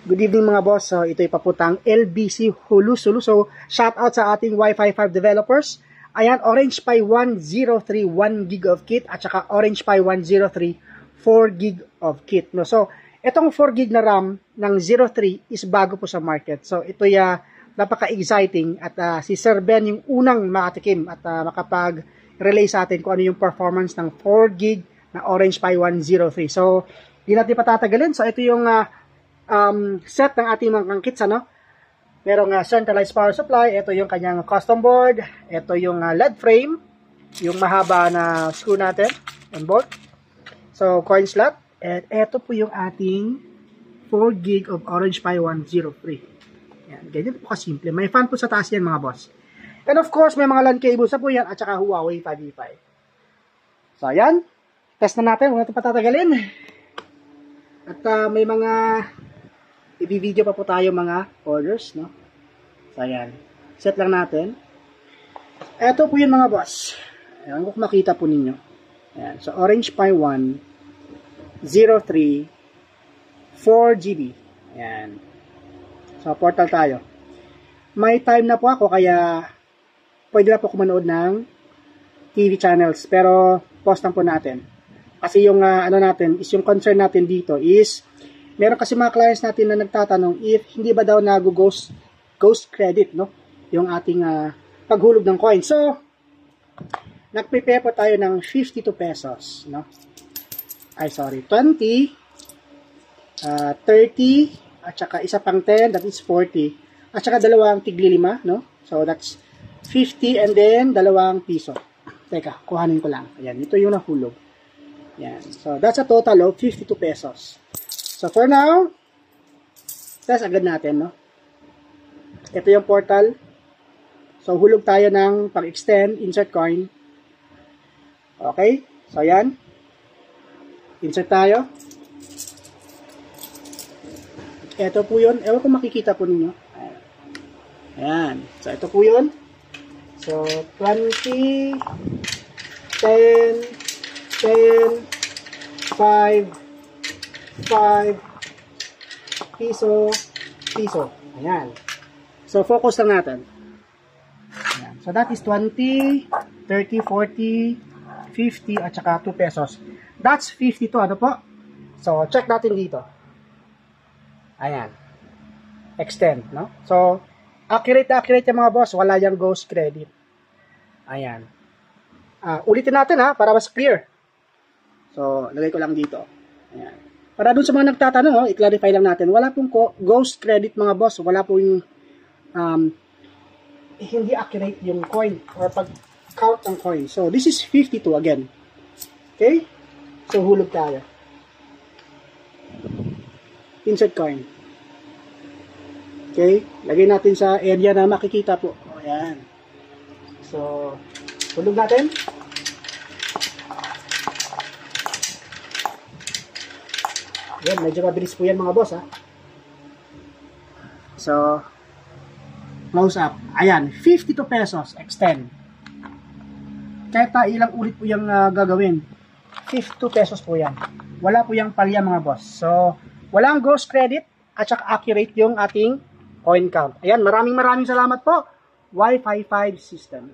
Good evening mga boss. So, ito ipaputang LBC Hulu-Sulu. So, shout out sa ating Wi-Fi 5 developers. Ayan, Orange Pi 103 1 gig of kit at saka Orange Pi 103 4 gig of kit. No? So, itong 4 gig na RAM ng 03 is bago po sa market. So, ito napaka-exciting at si Sir Ben yung unang makatikim at makapag-relay sa atin kung ano yung performance ng 4 gig na Orange Pi 103. So, di natin patatagalin. So, ito yung set ng ating mga kits, ano? Merong centralized power supply. Ito yung kanyang custom board. Ito yung LED frame. Yung mahaba na screw natin and bolt. So, coin slot. And ito po yung ating 4 gig of Orange Pi 103. Yan. Ganyan po kasimple. May fan po sa taas yan mga boss. And of course, may mga LAN cables na po yan at saka Huawei 5E5. So, ayan. Test na natin. Huwag natin patatagalin. At may mga i-video pa po tayo mga orders, no? So, ayan. Set lang natin. Ito po yun mga boss. Ayan, kung makita po ninyo. Ayan. So, Orange Pi 1 03 4 GB. Ayan. So, portal tayo. May time na po ako, kaya pwede na po ako manood ng TV channels. Pero, pause lang po natin. Kasi yung natin, is yung concern natin dito is meron kasi mga clients natin na nagtatanong if hindi ba daw ghost credit, no? Yung ating paghulog ng coin. So, nag-prepare po tayo ng 52 pesos, no? Ay, sorry, 20, 30, at saka isa pang 10, that is 40. At saka dalawang tigli 5, no? So, that's 50 and then dalawang piso. Teka, kuhanin ko lang. Ayan, ito yung nahulog. Ayan. So, that's a total of 52 pesos. So, for now, test agad natin, no? Ito yung portal. So, hulog tayo ng pag-extend, insert coin. Okay? So, ayan. Insert tayo. Ito po yun. Ewan kung makikita po ninyo. Ayan. So, ito po yun. So, 20, 10, 10, 5, 5 piso, piso. Ayan. So, focus lang natin. Ayan. So, that is 20, 30, 40, 50, at saka 2 pesos. That's 52, ano po? So, check natin dito. Ayan. Extend, no? So, accurate yung mga boss. Wala yung ghost credit. Ayan. Ulitin natin para mas clear. So, lagay ko lang dito. Ayan. Para dun sa mga nagtatanong, i-clarify lang natin, wala pong ghost credit mga boss, wala pong hindi accurate yung coin or pag-count ng coin. So, this is 52 again. Okay? So, hulog tayo. Insert coin. Okay? Lagay natin sa area na makikita po. Ayan. So, hulog natin. Yan, medyo mabilis po yan mga boss, So, close up. Ayan, 52 pesos, extend. Kahit ilang ulit po yung gagawin. 52 pesos po yan. Wala po yung palya mga boss. So, walang ghost credit at saka accurate yung ating coin count. Ayan, maraming salamat po. Wi-Fi 5 system.